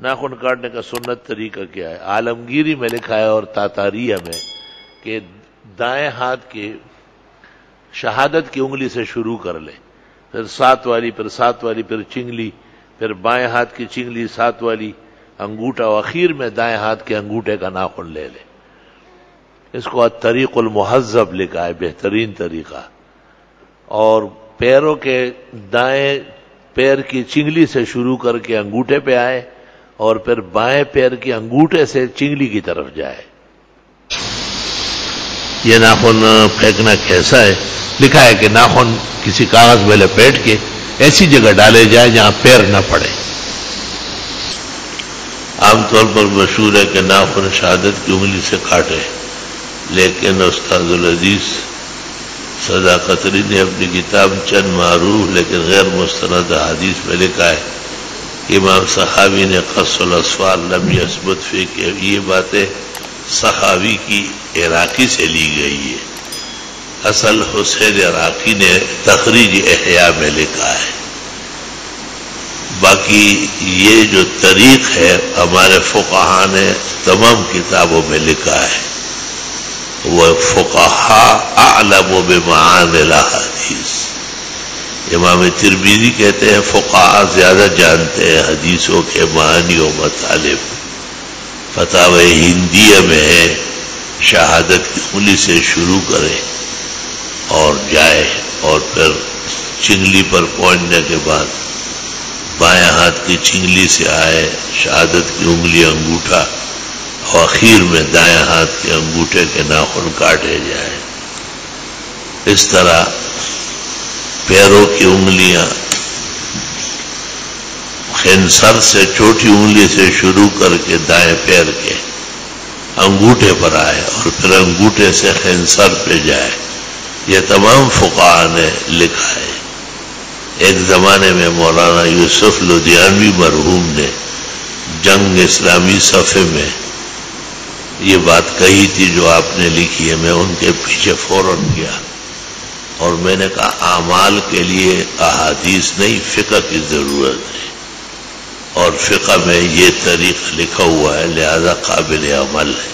ناخن کاٹنے کا سنت طریقہ کیا ہے؟ عالمگیری میں لکھا ہے اور تاتاریہ میں کہ دائیں ہاتھ کے شہادت کی انگلی سے شروع کر لے، پھر 7 والی، پھر 7 والی، پھر چنگلی، پھر بائیں ہاتھ کی چنگلی 7 والی، انگوٹھا، اور اخیر میں دائیں ہاتھ کے انگوٹھے کا ناخن لے لے۔ اس کو الطریق المہذب لکھا ہے، بہترین طریقہ۔ اور پیروں کے دائیں پیر کی چنگلی سے شروع کر کے انگوٹھے پہ آئے اور پھر بائیں پیر کے انگوٹھے سے چنگلی کی طرف جائے۔ یہ ناخن پھینکنا کیسا ہے؟ لکھا ہے کہ ناخن کسی کاغذ میں لپیٹ کے ایسی جگہ ڈالے جائے جہاں پیر نہ پڑے۔ عام طور پر مشہور ہے کہ ناخن شہادت کی انگلی سے کاٹے، لیکن استاد العزیز سزا قطری نے اپنی کتاب چند معروف لیکن غیر مستند احادیث میں لکھا ہے کہ امام صحابی نے قص الاصفار لم یثبت فی، کہ یہ باتیں صحابی کی عراقی سے لی گئی ہے۔ اصل حسین عراقی نے تخریج احیاء میں لکھا ہے۔ باقی یہ جو طریق ہے ہمارے فقہاء نے تمام کتابوں میں لکھا ہے۔ وہ فقہاء اعلم بمعانی الاحادیث، امام ترمذی کہتے ہیں فقہاء زیادہ جانتے ہیں حدیثوں کے معنی و مطالب۔ فتاوی ہندیہ میں ہے شہادت کی انگلی سے شروع کرے اور جائے، اور پھر چنگلی پر پہنچنے کے بعد بائیں ہاتھ کی چنگلی سے آئے، شہادت کی انگلی انگوٹھا، اور اخیر میں دائیں ہاتھ کے انگوٹھے کے ناخن کاٹے جائیں۔ اس طرح پیروں کی انگلیاں خنصر سے چھوٹی انگلی سے شروع کر کے دائیں پیر کے انگوٹھے پر آئے اور پھر انگوٹھے سے خنصر پہ جائے، یہ تمام فقہاء نے لکھا ہے۔ ایک زمانے میں مولانا یوسف لدھیانوی مرحوم نے جنگ اسلامی صفحے میں یہ بات کہی تھی جو آپ نے لکھی ہے۔ میں ان کے پیچھے فوراً گیا اور میں نے کہا اعمال کے لیے احادیث نہیں، فقہ کی ضرورت ہے، اور فقہ میں یہ طریقہ لکھا ہوا ہے، لہذا قابل عمل ہے۔